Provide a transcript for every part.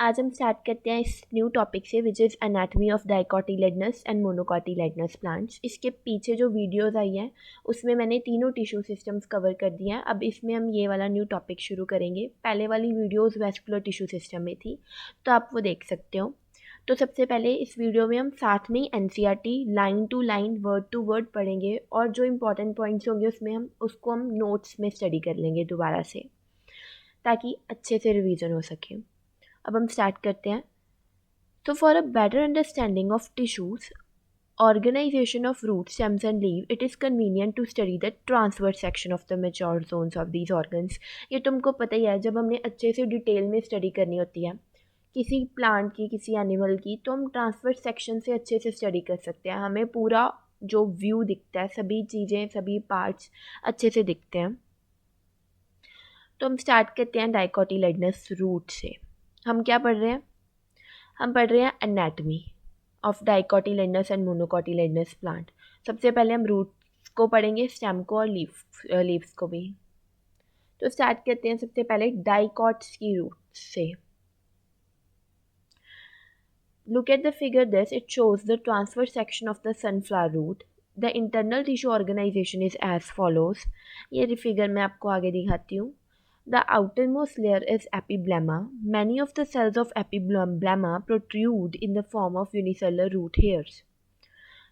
आज हम स्टार्ट करते हैं इस न्यू टॉपिक से which is anatomy of dicotyledonous and monocotyledonous plants. इसके पीछे जो वीडियोस आई हैं उसमें मैंने तीनों टिश्यू सिस्टम्स कवर कर दिए हैं। अब इसमें हम ये वाला न्यू टॉपिक शुरू करेंगे। पहले वाली वीडियोस वेस्कुलर टिश्यू सिस्टम में थी, तो आप वो देख सकते हो। तो सबसे पहले इस वीडियो में हम साथ में ही NCERT line to line word to word पढ़ेंगे और जो इंपॉर्टेंट पॉइंट्स होंगे उसमें हम नोट्स में स्टडी कर लेंगे दोबारा से, ताकि अच्छे से रिवीजन हो सके। अब हम स्टार्ट करते हैं। So for a better understanding of tissues, organization of root stems and leaf, it is convenient to study the transverse section of the mature zones of these organs. ये तुमको पता ही है, जब हमने अच्छे से डिटेल में स्टडी करनी होती है किसी प्लांट की, किसी एनिमल की, तो हम ट्रांसवर्स सेक्शन से अच्छे से स्टडी कर सकते हैं। हमें पूरा जो व्यू दिखता है, सभी चीज़ें, सभी पार्ट्स अच्छे से दिखते हैं। तो हम स्टार्ट करते हैं डाइकोटिलेडनस रूट से। हम क्या पढ़ रहे हैं? हम पढ़ रहे हैं anatomy of dicotyledonous and मोनोकोटिलेडनस plant. सबसे पहले हम रूट्स को पढ़ेंगे, स्टेम को और लीव्स को भी। तो स्टार्ट करते हैं सबसे पहले डाइकॉट्स की रूट्स से। Look at the figure this, it shows the transverse section of the sunflower root. The internal tissue organization is as follows. ये फिगर मैं आपको आगे दिखाती हूँ। The outermost layer is epiblema. Many of the cells of epiblema protrude in the form of unicellular root hairs.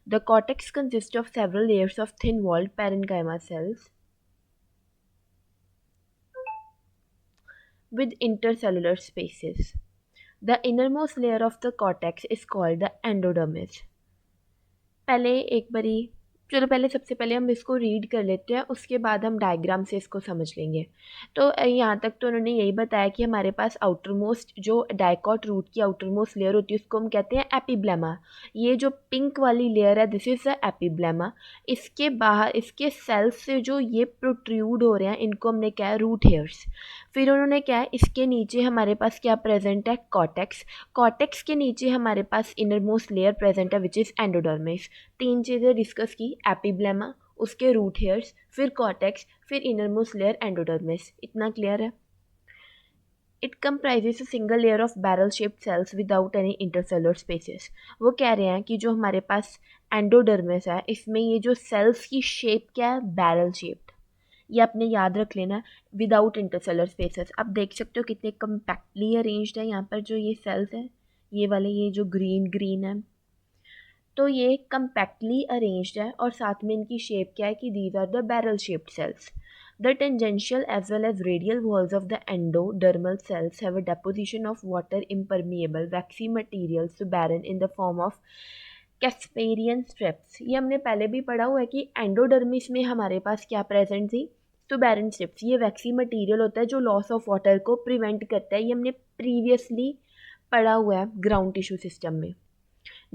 The cortex consists of several layers of thin-walled parenchyma cells with intercellular spaces. The innermost layer of the cortex is called the endodermis. पहले सबसे पहले हम इसको read कर लेते हैं, उसके बाद हम डायग्राम से इसको समझ लेंगे। तो यहाँ तक तो उन्होंने यही बताया कि हमारे पास आउटर मोस्ट जो डाइकॉट रूट की आउटर मोस्ट लेयर होती है उसको हम कहते हैं एपिब्लेमा। ये जो पिंक वाली लेयर है दिस इज़ द एपिब्लेमा। इसके बाहर इसके सेल्स से जो ये प्रोट्रूड हो रहे हैं इनको हमने क्या है, रूट हेयर्स। फिर उन्होंने क्या है, इसके नीचे हमारे पास क्या प्रेजेंट है, कॉर्टेक्स। कॉर्टेक्स के नीचे हमारे पास इनर मोस्ट लेयर प्रेजेंट है विच इज़ एंडोडर्मिस। तीन चीज़ें डिस्कस की, एपिब्लेमा, उसके रूट हेयर्स, फिर कॉर्टेक्स, फिर इनरमोस्ट लेयर एंडोडर्मिस। इतना क्लियर है? It comprises a single layer of barrel shaped sales without any intercellular spaces. वो कह रहे हैं कि जो हमारे पास एंडोडर्मिस है इसमें ये जो सेल्स की शेप क्या है, बैरल शेप्ड। ये आपने याद रख लेना, विदाउट इंटरसेलुलर स्पेसेस। आप देख सकते हो कितने कम्पैक्टली अरेंज्ड है यहाँ पर जो ये सेल्स हैं, ये वाले, ये जो ग्रीन ग्रीन है, तो ये कम्पैक्टली अरेंज्ड है और साथ में इनकी शेप क्या है कि these are the barrel shaped cells. The tangential as well as radial walls of the endodermal cells have a deposition of water impermeable waxy material suberin in the form of Casparian strips। ये हमने पहले भी पढ़ा हुआ है कि endodermis में हमारे पास क्या प्रेजेंट थी, सुबेरिन स्ट्रिप्स। ये वैक्सी मटेरियल होता है जो लॉस ऑफ वाटर को प्रिवेंट करता है। ये हमने प्रीवियसली पढ़ा हुआ है ग्राउंड टिश्यू सिस्टम में।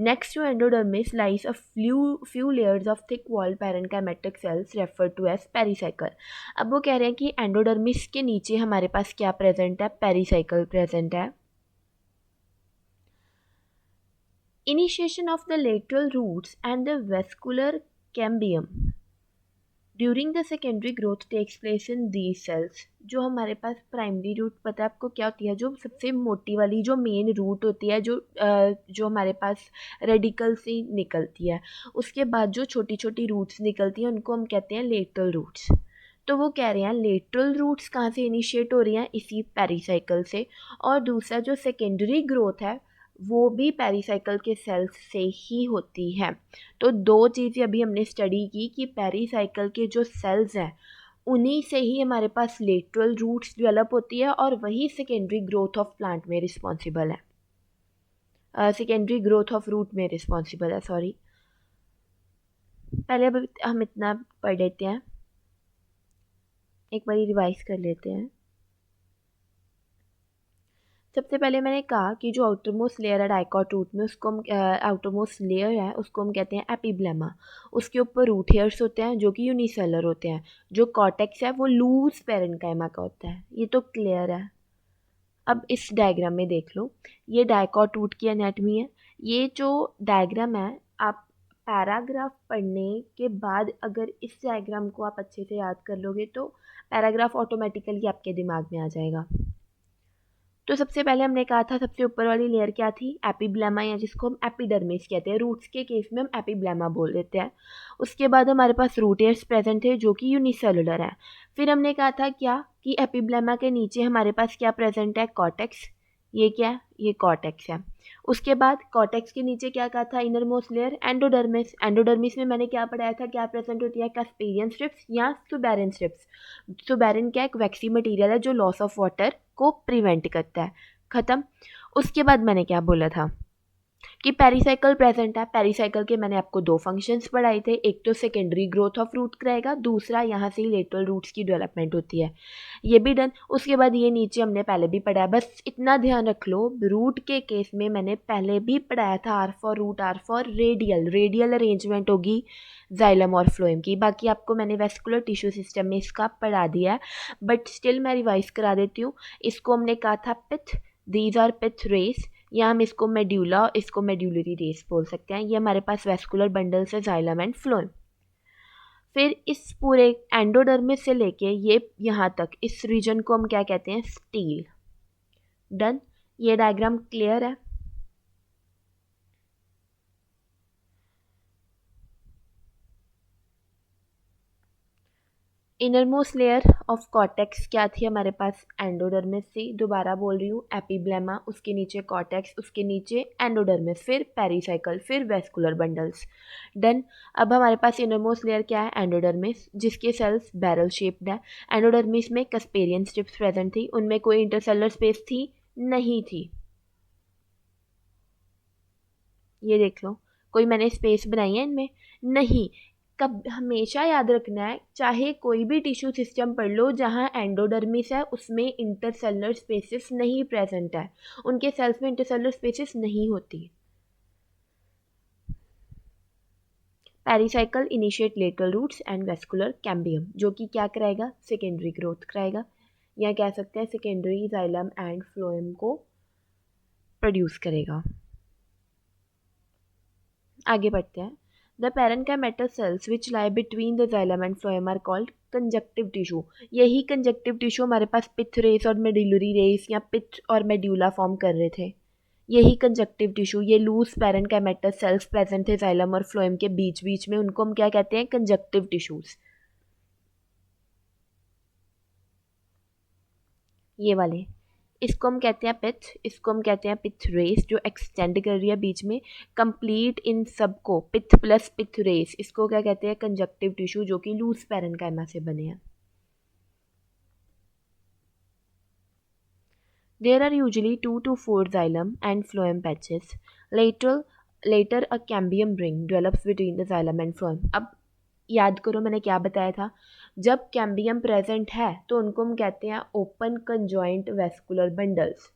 Next to endodermis lies a few layers of thick-walled parenchymatic cells referred to as pericycle। अब वो कह रहे हैं कि एंडोडर्मिस के नीचे हमारे पास क्या प्रेजेंट है, पेरिसाइकल प्रेजेंट है। Initiation of the lateral roots and the vascular cambium during the secondary growth takes place in these cells. जो हमारे पास प्राइमरी रूट पता है आपको क्या होती है, जो सबसे मोटी वाली जो मेन रूट होती है, जो हमारे पास रेडिकल से निकलती है, उसके बाद जो छोटी छोटी रूट्स निकलती हैं उनको हम कहते हैं लेटरल रूट्स। तो वो कह रहे हैं लेटरल रूट्स कहाँ से इनिशिएट हो रही हैं, इसी पेरिसाइकल से। और दूसरा जो सेकेंडरी ग्रोथ है वो भी पेरिसाइकल के सेल्स से ही होती है। तो दो चीज़ें अभी हमने स्टडी की कि पेरिसाइकल के जो सेल्स हैं उन्हीं से ही हमारे पास लेटरल रूट्स डेवलप होती है और वही सेकेंडरी ग्रोथ ऑफ प्लांट में रिस्पॉन्सिबल है, सेकेंडरी ग्रोथ ऑफ रूट में रिस्पॉन्सिबल है, सॉरी। पहले अब हम इतना पढ़ लेते हैं, एक बार रिवाइज कर लेते हैं। सबसे पहले मैंने कहा कि जो आउटरमोस्ट लेयर है डाइकॉट रूट में उसको हम आउटरमोस्ट लेयर है उसको हम कहते हैं एपिब्लेमा। उसके ऊपर रूट हेयर्स होते हैं जो कि यूनिसेलर होते हैं। जो कॉर्टेक्स है वो लूज पेरेन्काइमा का होता है। ये तो क्लियर है। अब इस डायग्राम में देख लो, ये डाइकॉट रूट की एनाटमी है। ये जो डायग्राम है आप पैराग्राफ पढ़ने के बाद अगर इस डायग्राम को आप अच्छे से याद कर लोगे तो पैराग्राफ ऑटोमेटिकली आपके दिमाग में आ जाएगा। तो सबसे पहले हमने कहा था सबसे ऊपर वाली लेयर क्या थी, एपिब्लेमा, या जिसको हम एपिडर्मिस कहते हैं। रूट्स के केस में हम एपिब्लेमा बोल देते हैं। उसके बाद हमारे पास रूट हेयर्स प्रेजेंट है जो कि यूनिसेलुलर है। फिर हमने कहा था क्या कि एपिब्लेमा के नीचे हमारे पास क्या प्रेजेंट है, कॉर्टेक्स। ये क्या है, ये कॉर्टेक्स है। उसके बाद कॉर्टेक्स के नीचे क्या कहा था, inner most layer endodermis. Endodermis में मैंने क्या पढ़ाया था, क्या प्रेजेंट होती है, कास्पेरियन स्ट्रिप्स या सुबेरिन स्ट्रिप्स। सुबेरिन क्या, एक वैक्सी मटेरियल है जो लॉस ऑफ वाटर को प्रिवेंट करता है। खत्म। उसके बाद मैंने क्या बोला था कि पेरिसाइकिल प्रेजेंट है। पेरिसाइकिल के मैंने आपको दो फंक्शंस पढ़ाए थे, एक तो सेकेंडरी ग्रोथ ऑफ रूट कराएगा, दूसरा यहाँ से ही लेटरल रूट्स की डेवलपमेंट होती है। ये भी डन। उसके बाद ये नीचे हमने पहले भी पढ़ा है, बस इतना ध्यान रख लो, रूट के केस में मैंने पहले भी पढ़ाया था, R for root, R for radial. Radial arrangement होगी जाइलम और फ्लोएम की। बाकी आपको मैंने वेस्कुलर टिश्यू सिस्टम में इसका पढ़ा दिया है, बट स्टिल मैं रिवाइज करा देती हूँ। इसको हमने कहा था पिथ, दीज आर पिथ रेस, या हम इसको मेड्यूला, इसको मेड्यूलरी रेस बोल सकते हैं। ये हमारे पास वेस्कुलर बंडल्स है, जाइलम एंड फ्लोएम। फिर इस पूरे एंडोडर्मिस से लेके ये यहाँ तक, इस रीजन को हम क्या कहते हैं, स्टील। डन। ये डायग्राम क्लियर है। इनरमोस्ट लेयर ऑफ कॉर्टेक्स क्या थी हमारे पास, एंडोडर्मिस थी। दोबारा बोल रही हूँ, एपिब्लेमा, उसके नीचे कॉर्टेक्स, उसके नीचे एंडोडर्मिस, फिर पेरिसाइकल, फिर वेस्कुलर बंडल्स। डन। अब हमारे पास इनरमोस्ट लेयर क्या है, एंडोडर्मिस, जिसके सेल्स बैरल शेप्ड है। एंडोडर्मिस में कस्पेरियन स्ट्रिप्स प्रेजेंट थी, उनमें कोई इंटरसेलर स्पेस थी नहीं थी। ये देख लो, कोई मैंने स्पेस बनाई है इनमें, नहीं। कब हमेशा याद रखना है, चाहे कोई भी टिश्यू सिस्टम पढ़ लो, जहाँ एंडोडर्मिस है उसमें इंटरसेलुलर स्पेसेस नहीं प्रेजेंट है, उनके सेल्स में इंटरसेलुलर स्पेसेस नहीं होती। Pericycle initiate lateral roots and vascular cambium, जो कि क्या कराएगा, सेकेंडरी ग्रोथ कराएगा, या कह सकते हैं सेकेंडरी जाइलम एंड फ्लोएम को प्रोड्यूस करेगा। आगे बढ़ते हैं। The parenchymatous cells which lie between the xylem and phloem are called conjunctive tissue. यही कंजक्टिव टिश्यू हमारे पास पिथ रेस और मेडुलरी रेस या पिथ और मेड्यूला फॉर्म कर रहे थे। यही कंजक्टिव टिश्यू, ये लूज पैरेन्काइमेटस सेल्स प्रेजेंट थे जाइलम और फ्लोएम के बीच बीच में, उनको हम क्या कहते हैं, कंजक्टिव टिश्यूज। ये वाले, इसको हम कहते हैं पिथ, इसको हम कहते हैं पिथ रेस, जो एक्सटेंड कर रही है बीच में। कंप्लीट इन सबको पिथ प्लस पिथ रेस, इसको क्या कहते हैं, कंजक्टिव टिश्यू, जो कि लूज पैरेन्काइमा से बने हैं। There are usually 2 to 4 xylem and phloem patches. Later a cambium ring develops between the xylem and phloem. अब याद करो मैंने क्या बताया था, जब कैम्बियम प्रेजेंट है तो उनको हम कहते हैं ओपन कंजॉइंट वेस्कुलर बंडल्स।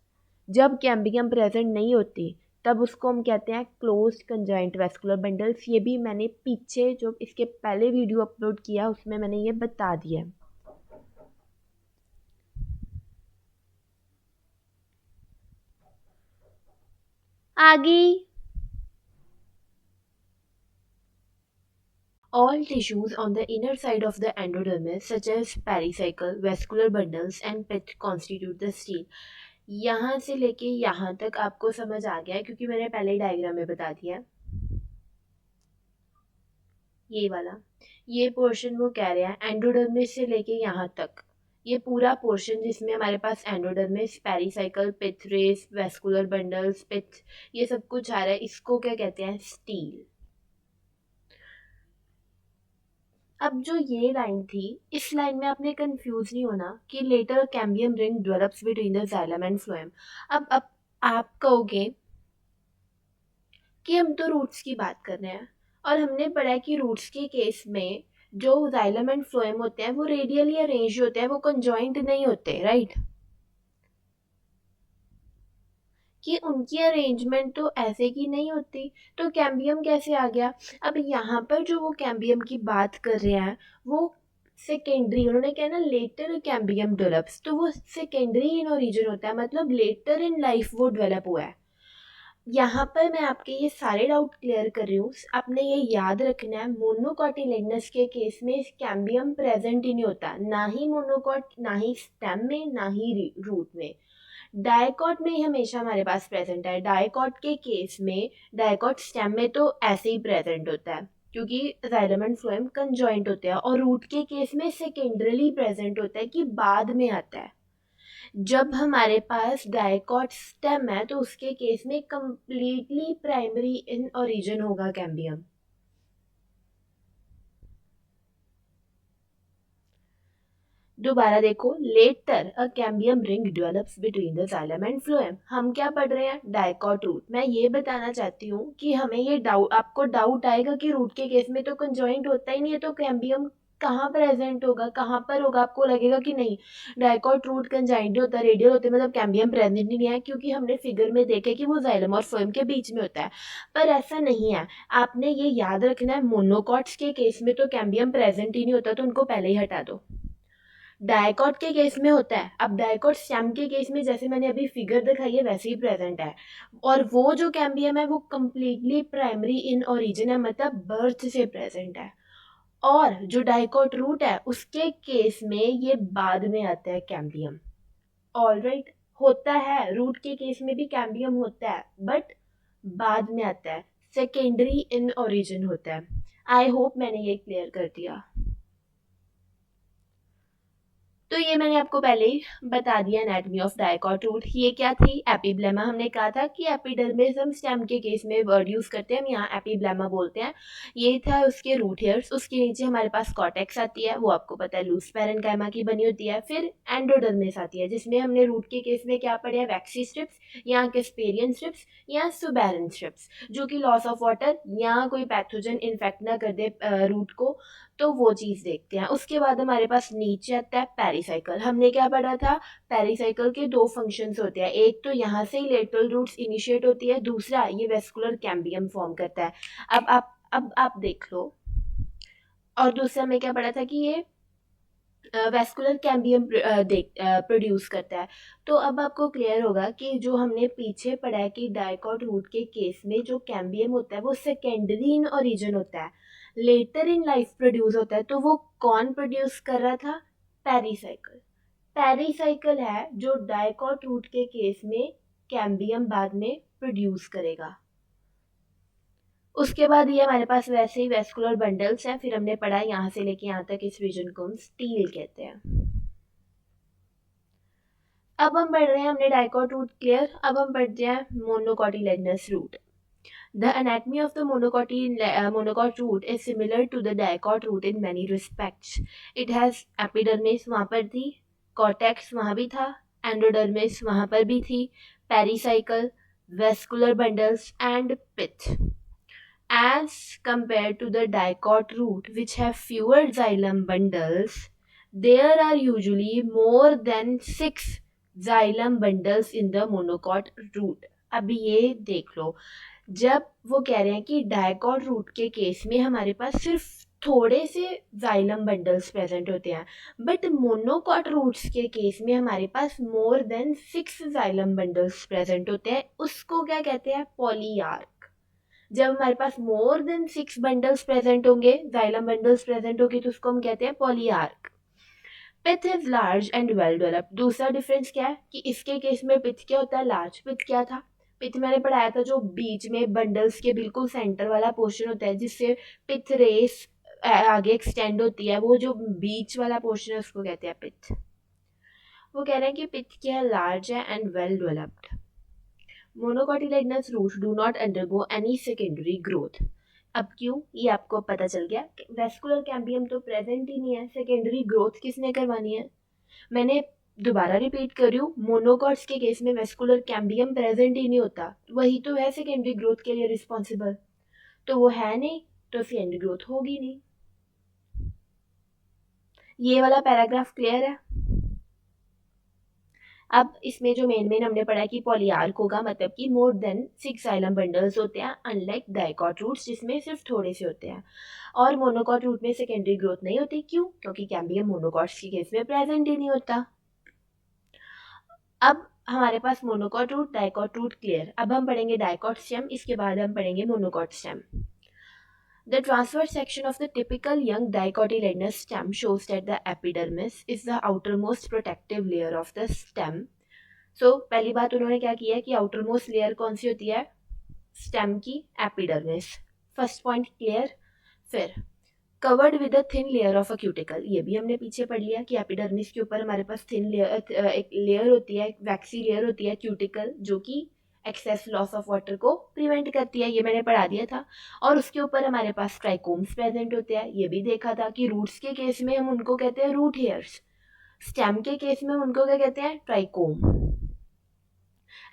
जब कैम्बियम प्रेजेंट नहीं होती तब उसको हम कहते हैं क्लोज्ड कंजॉइंट वेस्कुलर बंडल्स। ये भी मैंने पीछे जो इसके पहले वीडियो अपलोड किया उसमें मैंने ये बता दिया है। आगे, all tissues on the inner side of the endodermis, such as pericycle, vascular bundles, and pith, constitute the stele. यहाँ से लेके यहाँ तक आपको समझ आ गया है क्योंकि मैंने पहले ही डायग्राम में बता दिया है। ये वाला, ये पोर्शन वो कह रहे हैं एंडोडर्मिस से लेके यहाँ तक, ये पूरा पोर्शन जिसमें हमारे पास एंडोडर्मिस, पेरिसाइकल, पिथ रेस, वेस्कुलर बंडल्स, पिथ, ये सब कुछ आ रहा है, इसको क्या कहते हैं, स्टील। अब जो ये लाइन थी, इस लाइन में आपने कंफ्यूज नहीं होना कि later cambium ring develops between the xylem and phloem. अब आप कहोगे कि हम तो रूट्स की बात कर रहे हैं और हमने पढ़ा है कि रूट्स के केस में जो जाइलम एंड फ्लोएम होते हैं वो रेडियली अरेंज होते हैं, वो कंजॉइंट नहीं होते, राइट। कि उनकी अरेंजमेंट तो ऐसे की नहीं होती, तो कैम्बियम कैसे आ गया। अब यहाँ पर जो वो कैम्बियम की बात कर रहे हैं वो सेकेंडरी, उन्होंने कहा ना लेटर कैम्बियम डेवलप्स, तो वो सेकेंडरी इन ओरिजिन होता है, मतलब लेटर इन लाइफ वो डेवलप हुआ है। यहाँ पर मैं आपके ये सारे डाउट क्लियर कर रही हूँ, आपने ये याद रखना है, मोनोकॉटिलेडनस के केस में कैम्बियम प्रेजेंट ही नहीं होता, ना ही मोनोकॉट, ना ही स्टेम में, ना ही रूट में। डायकॉट में ही हमेशा हमारे पास प्रेजेंट है। डायकॉट के केस में डायकॉट स्टेम में तो ऐसे ही प्रेजेंट होता है क्योंकि जाइलम एंड फ्लोएम कंजॉइंट होते हैं, और रूट के केस में सेकेंडरली प्रेजेंट होता है कि बाद में आता है। जब हमारे पास डायकॉट स्टेम है तो उसके केस में कंप्लीटली प्राइमरी इन ओरिजिन होगा कैम्बियम। दोबारा देखो, later a cambium ring develops between the xylem and phloem. हम क्या पढ़ रहे हैं? Dicot root. मैं ये बताना चाहती हूँ कि हमें ये डाउट, आपको डाउट आएगा कि रूट के केस में तो कंजॉइंट होता ही नहीं है, तो कैम्बियम कहाँ प्रेजेंट होगा, कहाँ पर होगा? आपको लगेगा कि नहीं, डायकॉट रूट कंजाइंट होता है, रेडियल होते हैं, मतलब कैम्बियम प्रेजेंट ही नहीं है, क्योंकि हमने फिगर में देखा कि वो जाइलम और फ्लोएम के बीच में होता है। पर ऐसा नहीं है। आपने ये याद रखना है, मोनोकॉट्स के केस में तो कैम्बियम प्रेजेंट ही नहीं होता, तो उनको पहले ही हटा दो। डायकॉट के केस में होता है। अब डायकॉट स्टेम के केस में जैसे मैंने अभी फिगर दिखाई है वैसे ही प्रेजेंट है, और वो जो कैम्बियम है वो कंप्लीटली प्राइमरी इन ओरिजिन है, मतलब बर्थ से प्रेजेंट है। और जो डायकॉट रूट है उसके केस में ये बाद में आता है कैम्बियम। ऑलराइट, होता है, रूट के केस में भी कैम्बियम होता है, बट बाद में आता है, सेकेंडरी इन ओरिजिन होता है। आई होप मैंने ये क्लियर कर दिया। तो ये मैंने आपको पहले ही बता दिया एनाटॉमी ऑफ डायकॉट रूट। ये क्या थी? एपिब्लेमा। हमने कहा था कि एपिडर्मिस हम स्टेम के केस में वर्ड यूज करते हैं, हम यहाँ एपिब्लेमा बोलते हैं। ये था उसके रूट हेयर्स। उसके नीचे हमारे पास कॉर्टेक्स आती है, वो आपको पता है लूस पैरेन्काइमा की बनी होती है। फिर एंडोडर्मिस आती है, जिसमें हमने रूट के केस में क्या पढ़े हैं? वैक्सी स्ट्रिप्स, यहाँ केस्पेरियन स्ट्रिप्स या सुबेरन स्ट्रिप्स, जो कि लॉस ऑफ वाटर या कोई पैथोजन इन्फेक्ट ना कर दे रूट को, तो वो चीज़ देखते हैं। उसके बाद हमारे पास नीचे आता है पेरिसाइकिल। हमने क्या पढ़ा था? पेरिसाइकिल के दो फंक्शंस होते हैं, एक तो यहाँ से ही लेटरल रूट्स इनिशिएट होती है, दूसरा ये वेस्कुलर कैम्बियम फॉर्म करता है। अब आप देख लो। और दूसरा में क्या पढ़ा था कि ये वेस्कुलर कैम्बियम प्रोड्यूस करता है। तो अब आपको क्लियर होगा कि जो हमने पीछे पढ़ा है कि डायकॉट रूट के केस में जो कैम्बियम होता है वो सेकेंडरी इन ओरिजिन होता है, लेटर इन लाइफ प्रोड्यूस होता है। तो वो कौन प्रोड्यूस कर रहा था? पेरिसाइकिल। पेरिसाइकिल है जो डायकॉट रूट के केस में कैम्बियम बाद में प्रोड्यूस करेगा। उसके बाद ये हमारे पास वैसे ही वेस्कुलर बंडल्स हैं। फिर हमने पढ़ा यहाँ से लेके यहाँ तक इस रीजन को हम स्टील कहते हैं। अब हम पढ़ रहे हैं, हमने डायकॉट रूट क्लियर, अब हम पढ़ते हैं मोनोकॉटिलेडनस root. The anatomy of the monocot root is similar to the dicot root in many respects. It has epidermis, वहाँ पर थी, cortex वहाँ भी था, endodermis वहाँ पर भी थी, pericycle, vascular bundles and pith. As compared to the dicot root, which have fewer xylem bundles, there are usually more than 6 xylem bundles in the monocot root. अब ये देख लो, जब वो कह रहे हैं कि डायकॉट रूट के केस में हमारे पास सिर्फ थोड़े से जाइलम बंडल्स प्रेजेंट होते हैं, बट मोनोकॉट रूट्स के केस में हमारे पास more than 6 xylem bundles present होते हैं, उसको क्या कहते हैं? पॉलीआर्क। जब हमारे पास मोर देन 6 बंडल्स प्रेजेंट होंगे, जाइलम बंडल्स प्रेजेंट होगी, तो उसको हम कहते हैं polyarch. Pith is large and well developed. दूसरा डिफरेंस क्या है कि इसके केस में पिथ क्या होता है? लार्ज। पिथ क्या था? पिथ मैंने पढ़ाया था, जो बीच में बंडल्स के बिल्कुल सेंटर वाला पोर्शन होता है, जिससे पिथ रेस आगे एक्सटेंड होती है, वो जो बीच वाला पोर्शन है उसको कहते हैं पिथ। वो कह रहे हैं कि पिथ क्या है? लार्ज है and well developed. Monocotyledonous roots do not undergo any secondary growth. अब क्यों? ये आपको पता चल गया। वेस्कुलर कैम्बियम तो प्रेजेंट ही नहीं है, सेकेंडरी ग्रोथ किसने करवानी है? मैंने दोबारा रिपीट कर रही हूँ, मोनोकॉट्स के केस में वेस्कुलर कैम्बियम प्रेजेंट ही नहीं होता, वही तो है सेकेंडरी ग्रोथ के लिए रिस्पॉन्सिबल। तो वो है नहीं, तो सेकेंडरी ग्रोथ होगी नहीं। ये वाला पैराग्राफ क्लियर है? अब इसमें जो मेन हमने पढ़ा कि पॉलीआर्क होगा, मतलब कि मोर देन 6 जाइलम बंडल्स होते हैं, अनलाइक डायकॉट रूट्स जिसमें सिर्फ थोड़े से होते हैं। और मोनोकॉट रूट में सेकेंडरी ग्रोथ नहीं होती। क्यों? क्योंकि कैम्बियम मोनोकॉट्स के केस में प्रेजेंट ही नहीं होता। अब हमारे पास monocot root, dicot root clear. अब हम पढ़ेंगे डायकॉट स्टेम, इसके बाद हम पढ़ेंगे monocot stem. The transverse section of the typical young dicotyledonous stem shows that the epidermis is the outermost protective layer of the stem. पहली बात उन्होंने क्या किया है कि आउटर मोस्ट लेयर कौन सी होती है, स्टेम की एपिडर्मिस। First point clear. फिर covered with a thin layer of a cuticle, ये भी हमने पीछे पढ़ लिया कि एपिडर्मिस के ऊपर हमारे पास थिन लेयर, एक लेयर होती है, एक वैक्सी लेयर होती है क्यूटिकल, जो कि एक्सेस लॉस ऑफ वाटर को प्रिवेंट करती है, ये मैंने पढ़ा दिया था। और उसके ऊपर हमारे पास ट्राइकोम्स प्रेजेंट होते हैं, ये भी देखा था कि रूट्स के केस में हम उनको कहते हैं रूट हेयर्स, स्टेम के केस में हम उनको क्या कहते हैं, trichome.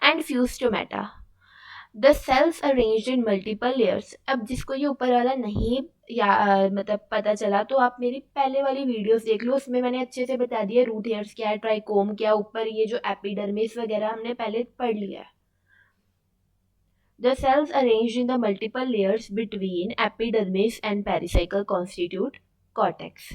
And few stomata, the cells arranged in multiple layers. अब जिसको ये ऊपर वाला नहीं या मतलब पता चला तो आप मेरी पहले वाली वीडियोस देख लो, उसमें मैंने अच्छे से बता दिया रूट हेयर्स क्या है, ट्राइकोम क्या, ऊपर ये जो एपिडर्मिस वगैरह हमने पहले पढ़ लिया है। The cells arranged in the multiple layers between epidermis and pericycle constitute cortex.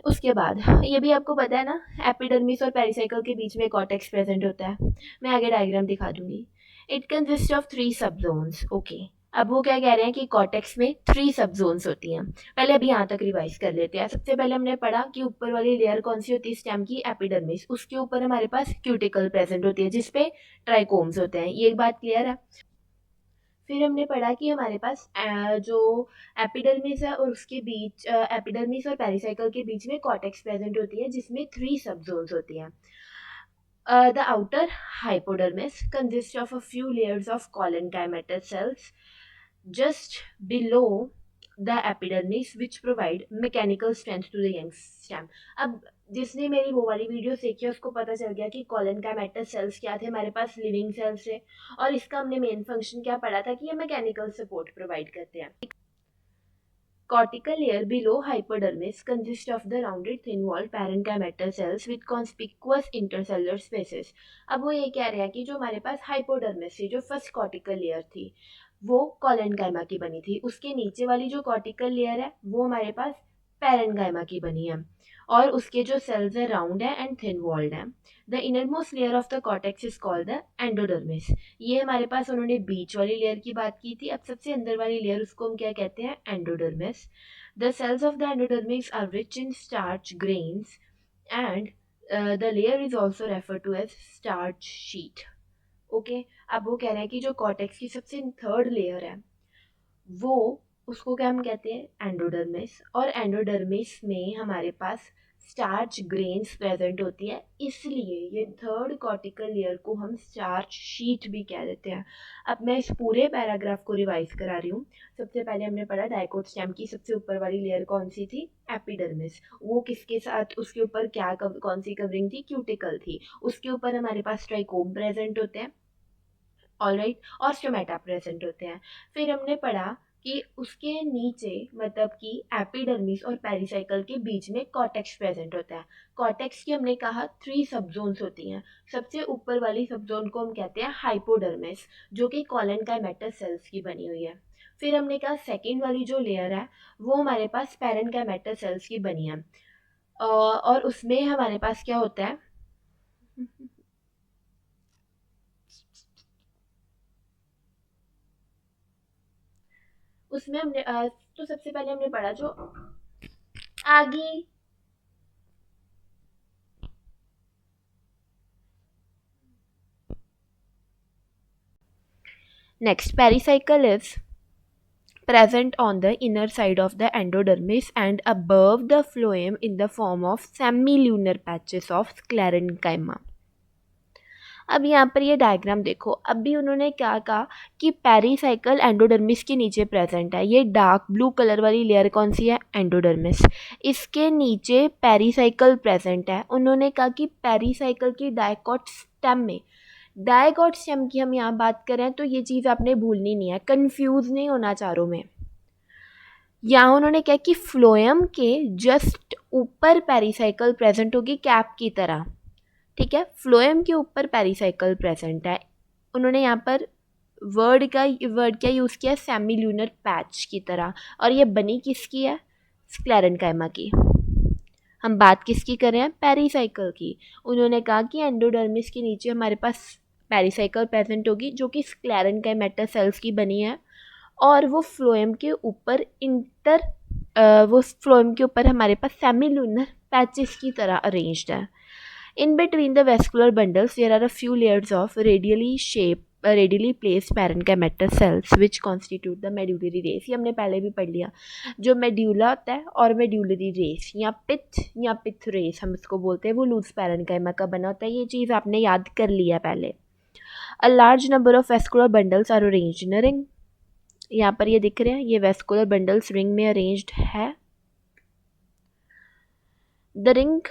उसके बाद ये भी आपको पता है ना, एपिडर्मिस और पेरिसाइकल के बीच में कॉर्टेक्स प्रेजेंट होता है, मैं आगे डायग्राम दिखा दूंगी। इट कंसिस्ट ऑफ 3 सब जोन्स। ओके, अब वो क्या कह रहे हैं कि कॉर्टेक्स में 3 सब जोन्स होती हैं। पहले अभी यहाँ तक रिवाइज कर लेते हैं। सबसे पहले हमने पढ़ा कि ऊपर वाली लेयर कौन सी होती है, स्टेम की एपिडर्मिस, उसके ऊपर हमारे पास क्यूटिकल प्रेजेंट होती है जिसपे ट्राइकोम्स होते हैं, ये एक बात क्लियर है। फिर हमने पढ़ा कि हमारे पास जो एपिडर्मिस है और उसके बीच एपिडर्मिस और पेरिसाइकल के बीच में कॉर्टेक्स प्रेजेंट होती है जिसमें 3 सब जोन्स होती हैं। The outer hypodermis consists of a few layers of collenchymatous cells just below the epidermis which provide mechanical strength to the young stem. अब जिसने मेरी वो वाली वीडियो देखी है उसको पता चल गया कि collenchymatous cells क्या थे, हमारे पास लिविंग सेल्स थे, और इसका हमने मेन फंक्शन क्या पढ़ा था कि ये मैकेनिकल सपोर्ट प्रोवाइड करते हैं। Cortical layer below hypodermis consists of the rounded thin-walled parenchymatous cells with conspicuous intercellular spaces. अब वो ये कह रहे हैं कि जो हमारे पास हाइपोडर्मिस थी, जो फर्स्ट कॉर्टिकल लेयर थी, वो कॉलेनकाइमा की बनी थी। उसके नीचे वाली जो कॉर्टिकल लेयर है वो हमारे पास पैरेन्काइमा की बनी है, और उसके जो सेल्स है राउंड है एंड थिन वॉल्ड है। The innermost layer of the cortex is called the endodermis. ये हमारे पास उन्होंने बीच वाली लेयर की बात की थी, अब सबसे अंदर वाली लेयर उसको हम क्या कहते हैं, endodermis. The cells of the endodermis are rich in starch grains and the layer is also refer to as starch sheet. Okay, अब वो कह रहे हैं कि जो कॉर्टेक्स की सबसे थर्ड लेयर है वो, उसको क्या हम कहते हैं, एंडोडर्मिस, और एंडोडर्मिस में हमारे पास स्टार्च ग्रेन्स प्रेजेंट होती है, इसलिए ये थर्ड कॉर्टिकल लेयर को हम स्टार्च शीट भी कह देते हैं। अब मैं इस पूरे पैराग्राफ को रिवाइज करा रही हूँ। सबसे पहले हमने पढ़ा डाइकोट स्टेम की सबसे ऊपर वाली लेयर कौन सी थी, एपिडर्मिस, वो किसके साथ, उसके ऊपर क्या कौन सी कवरिंग थी, क्यूटिकल थी, उसके ऊपर हमारे पास ट्राइकोम प्रेजेंट होते हैं, ऑलराइट, और स्टोमेटा प्रेजेंट होते हैं। फिर हमने पढ़ा कि उसके नीचे मतलब कि एपिडर्मिस और पेरिसाइकल के बीच में कॉर्टेक्स प्रेजेंट होता है। कॉर्टेक्स की हमने कहा 3 सबजोन्स होती हैं। सबसे ऊपर वाली सबजोन को हम कहते हैं हाइपोडर्मिस, जो कि कॉलेनकाइमेटस सेल्स की बनी हुई है। फिर हमने कहा सेकेंड वाली जो लेयर है वो हमारे पास पैरेन्काइमेटस सेल्स की बनी है, और उसमें हमारे पास क्या होता है, उसमें हमने तो सबसे पहले हमने पढ़ा जो आगे, next pericycle is present on the inner side of the endodermis and above the phloem in the form of semilunar patches of sclerenchyma. अब यहाँ पर ये डायग्राम देखो, अभी उन्होंने क्या कहा कि पेरीसाइकल एंडोडर्मिस के नीचे प्रेजेंट है। ये डार्क ब्लू कलर वाली लेयर कौन सी है, एंडोडर्मिस, इसके नीचे पेरीसाइकल प्रेजेंट है। उन्होंने कहा कि पेरीसाइकल की डायकॉट स्टेम में, डायकॉट स्टेम की हम यहाँ बात करें तो ये चीज़ आपने भूलनी नहीं है, कंफ्यूज नहीं होना चारों में। यहाँ उन्होंने कहा कि फ्लोएम के जस्ट ऊपर पेरीसाइकल प्रेजेंट होगी कैप की तरह, ठीक है, फ्लोएम के ऊपर पेरीसाइकल प्रेजेंट है। उन्होंने यहाँ पर वर्ड क्या यूज़ किया, सेमील्यूनर पैच की तरह, और ये बनी किसकी है, स्क्लेरेन्काइमा की। हम बात किसकी कर रहे हैं, पेरीसाइकल की। उन्होंने कहा कि एंडोडर्मिस के नीचे हमारे पास पेरीसाइकल प्रेजेंट होगी जो कि स्क्लेरेन्काइमेटस सेल्स की बनी है, और वो फ्लोएम के ऊपर वो फ्लोएम के ऊपर हमारे पास सेमील्यूनर पैचेस की तरह अरेंज्ड है। In between the vascular bundles, there are a few layers of radially placed parenchymatous cells which constitute the medullary race. ये हमने पहले भी पढ़ लिया. जो मेड्यूला होता है और मेड्यूलरी रेस या पिथ रेस हम इसको बोलते हैं, वो लूज पैरेन्काइमा का बना होता है. ये चीज़ आपने याद कर लिया पहले. A large number of vascular bundles are arranged in a ring. यहाँ पर ये दिख रहे हैं, ये vascular bundles ring में arranged है. The ring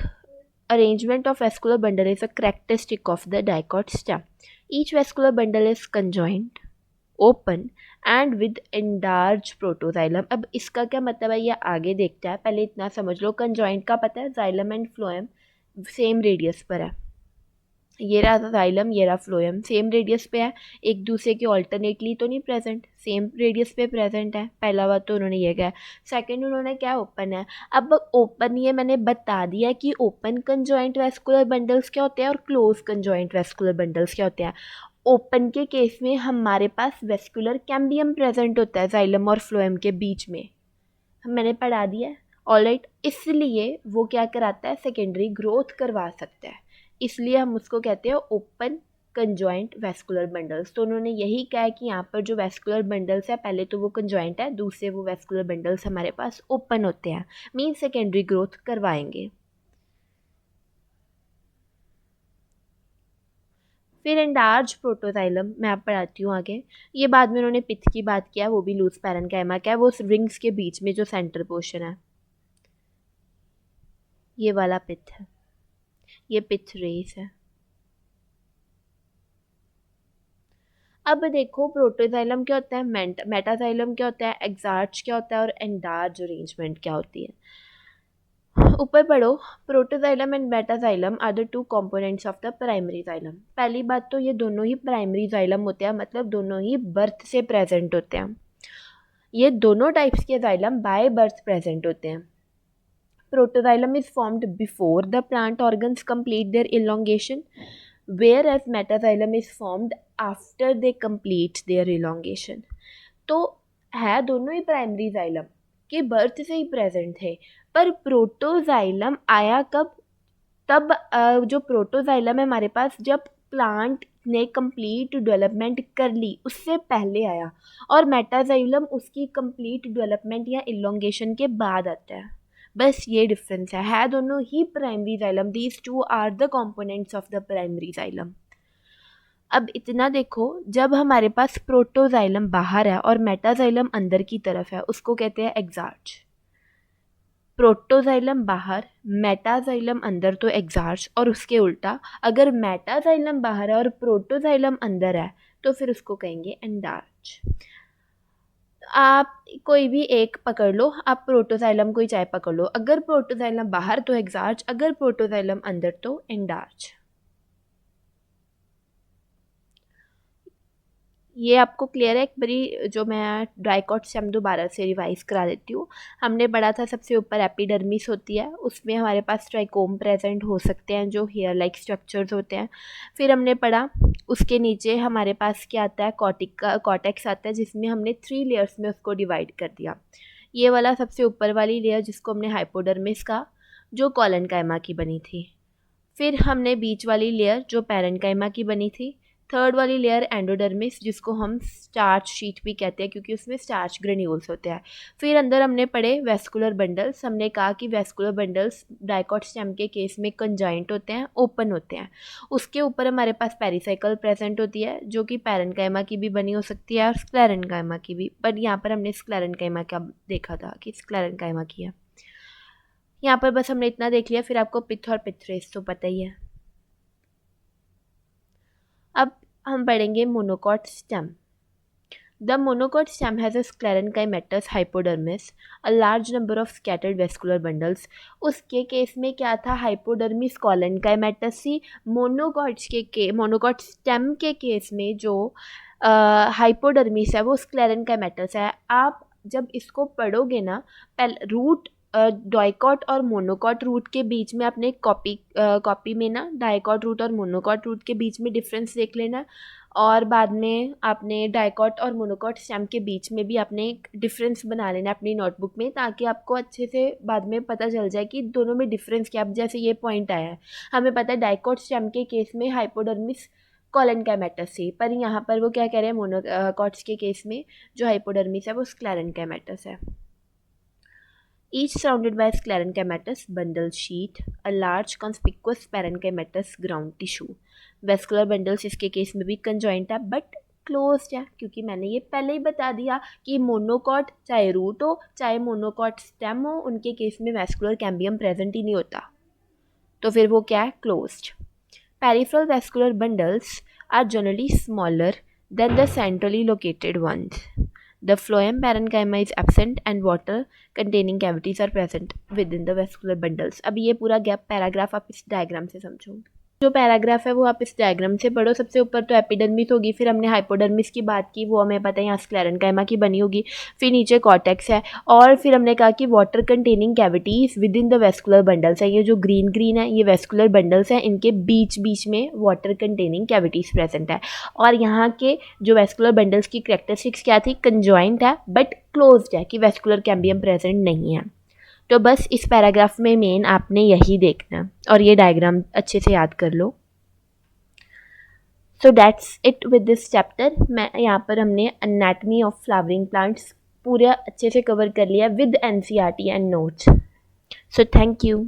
arrangement of vascular bundle is a characteristic of the dicot stem. Each vascular bundle is conjoined, open and with enlarged protoxylem. अब इसका क्या मतलब है ये आगे देखते हैं, पहले इतना समझ लो. conjoined का पता है, xylem and phloem same radius पर है. ये रहा जाइलम, ये रहा फ्लोएम, सेम रेडियस पे है, एक दूसरे के ऑल्टरनेटली तो नहीं प्रेजेंट, सेम रेडियस पे प्रेजेंट है. पहला बात तो उन्होंने ये कहा. सेकंड उन्होंने क्या ओपन है. अब ओपन ये मैंने बता दिया कि ओपन कंजॉइंट वेस्कुलर बंडल्स क्या होते हैं और क्लोज कंजॉइंट वेस्कुलर बंडल्स क्या होते हैं. ओपन के केस में हमारे पास वेस्कुलर कैम्बियम प्रेजेंट होता है जाइलम और फ्लोएम के बीच में, मैंने पढ़ा दिया है. ऑलराइट, इसलिए वो क्या कराता है, सेकेंडरी ग्रोथ करवा सकता है, इसलिए हम उसको कहते हैं ओपन कंजॉइंट वेस्कुलर बंडल्स. तो उन्होंने यही कहा है कि यहाँ पर जो वेस्कुलर बंडल्स है पहले तो वो कंजॉइंट है, दूसरे वो वेस्कुलर बंडल्स हमारे पास ओपन होते हैं, मीन सेकेंडरी ग्रोथ करवाएंगे. फिर एंडार्ज प्रोटोजाइलम मैं आप पढ़ाती हूँ आगे. ये बाद में उन्होंने पिथ की बात किया, वो भी लूज पैरेन्काइमा का है, वो रिंग्स के बीच में जो सेंटर पोर्शन है ये वाला पिथ है, ये पिथ रेस है. अब देखो प्रोटोजाइलम क्या होता है, मेटाजाइलम क्या होता है, एक्सार्च क्या होता है और एंडार्ज अरेंजमेंट क्या होती है. ऊपर पढ़ो. Protoxylem and metaxylem are the two components of the primary xylem. पहली बात तो ये दोनों ही प्राइमरी जाइलम होते हैं, मतलब दोनों ही बर्थ से प्रेजेंट होते हैं. ये दोनों टाइप्स के जाइलम बाय बर्थ प्रेजेंट होते हैं. Protoxylem is formed before the plant organs complete their elongation, whereas metaxylem is formed after they complete their elongation. तो है दोनों ही प्राइमरी जाइलम के बर्थ से ही प्रेजेंट थे, पर प्रोटोजाइलम आया कब, तब जो प्रोटोजाइलम है हमारे पास जब प्लांट ने कंप्लीट डेवलपमेंट कर ली उससे पहले आया, और मेटाजाइलम उसकी कंप्लीट डेवलपमेंट या इलोंगेशन के बाद आता है. बस ये डिफरेंस है दोनों ही primary xylem. These two are the components of the primary xylem. अब इतना देखो, जब हमारे पास प्रोटोजाइलम बाहर है और मेटाजाइलम अंदर की तरफ है उसको कहते हैं एक्सार्च. प्रोटोजाइलम बाहर, मेटाजाइलम अंदर तो एक्सार्च, और उसके उल्टा अगर मेटाजाइलम बाहर है और प्रोटोजाइलम अंदर है तो फिर उसको कहेंगे एंडार्च. आप कोई भी एक पकड़ लो, आप प्रोटोजाइलम कोई चाहे पकड़ लो, अगर प्रोटोजाइलम बाहर तो एक्सार्च, अगर प्रोटोजाइलम अंदर तो एंडार्च. ये आपको क्लियर है. एक बारी जो मैं डाइकॉट स्टेम दोबारा से रिवाइज करा देती हूँ. हमने पढ़ा था सबसे ऊपर एपिडर्मिस होती है, उसमें हमारे पास ट्राइकोम प्रेजेंट हो सकते हैं जो हेयर लाइक स्ट्रक्चर्स होते हैं. फिर हमने पढ़ा उसके नीचे हमारे पास क्या आता है, कॉर्टेक्स आता है, जिसमें हमने 3 लेयर्स में उसको डिवाइड कर दिया. ये वाला सबसे ऊपर वाली लेयर जिसको हमने हाइपोडर्मिस कहा, जो कॉलनकाइमा की बनी थी. फिर हमने बीच वाली लेयर जो पैरेन्काइमा की बनी थी. थर्ड वाली लेयर एंडोडर्मिस जिसको हम स्टार्च शीट भी कहते हैं क्योंकि उसमें स्टार्च ग्रेन्यूल्स होते हैं. फिर अंदर हमने पढ़े वेस्कुलर बंडल्स. हमने कहा कि वेस्कुलर बंडल्स डाइकॉट स्टेम के केस में कंजाइंट होते हैं, ओपन होते हैं. उसके ऊपर हमारे पास पेरिसाइकल प्रेजेंट होती है जो कि पैरेन्काइमा की भी बनी हो सकती है और स्क्लेरेन्काइमा की भी, पर यहाँ पर हमने स्क्लेरेन्काइमा का देखा था कि स्क्लेरेन्काइमा की है. यहाँ पर बस हमने इतना देख लिया. फिर आपको पिथ और पिथरेस तो पता ही है. अब हम पढ़ेंगे monocot stem. The monocot stem has a sclerenchymatous hypodermis, a large number of scattered vascular bundles. उसके केस में क्या था, हाइपोडर्मिस कॉलनकाइमेटस थी. मोनोकॉट स्टेम के केस में जो हाइपोडर्मिस है वो स्क्लेरेन्काइमेटस है. आप जब इसको पढ़ोगे ना, पहले रूट डाइकॉट और मोनोकॉट रूट के बीच में आपने कॉपी में ना डाइकॉट रूट और मोनोकॉट रूट के बीच में डिफरेंस देख लेना, और बाद में आपने डाइकॉट और मोनोकॉट स्टेम के बीच में भी आपने एक डिफरेंस बना लेना अपनी नोटबुक में, ताकि आपको अच्छे से बाद में पता चल जाए कि दोनों में डिफरेंस क्या। अब जैसे ये पॉइंट आया है, हमें पता है डाइकॉट स्टेम के केस में हाइपोडर्मिस कोलेनकाइमेटस थी, पर यहाँ पर वो क्या कह रहे हैं, मोनोकॉट्स के केस में जो हाइपोडर्मिस है वो स्क्लेरेनकाइमेटस है। Each surrounded by sclerenchymatous bundle sheet, a large conspicuous parenchymatous ground tissue. Vascular bundles इसके केस में भी कंजॉइंट है बट क्लोज्ड है, क्योंकि मैंने ये पहले ही बता दिया कि मोनोकॉट चाहे रूट हो चाहे मोनोकॉट स्टेम हो, उनके केस में वैस्कुलर कैम्बियम प्रेजेंट ही नहीं होता, तो फिर वो क्या है, closed. Peripheral vascular bundles are generally smaller than the centrally located ones. The phloem parenchyma is absent and water containing cavities are present within the vascular bundles. अब ये पूरा गैप पैराग्राफ आप इस डायग्राम से समझो। जो पैराग्राफ है वो आप इस डायग्राम से पढ़ो। सबसे ऊपर तो एपिडर्मिस होगी, फिर हमने हाइपोडर्मिस की बात की, वो हमें पता है यहाँ स्क्लेरेनकाइमा की बनी होगी, फिर नीचे कॉर्टेक्स है, और फिर हमने कहा कि water containing cavities with in the vascular bundles है। ये जो ग्रीन ग्रीन है ये वेस्कुलर बंडल्स हैं, इनके बीच बीच में वाटर कंटेनिंग कैविटीज प्रेजेंट है। और यहाँ के जो वेस्कुलर बंडल्स की कैरेक्टरिस्टिक्स क्या थी, कंजॉइंट है बट क्लोज्ड है, कि वेस्कुलर कैम्बियम प्रेजेंट नहीं है। तो बस इस पैराग्राफ में मेन आपने यही देखना, और ये डायग्राम अच्छे से याद कर लो। So that's it with this chapter. मैं यहाँ पर हमने एनाटमी ऑफ फ्लावरिंग प्लांट्स पूरा अच्छे से कवर कर लिया with NCERT and notes. So thank you.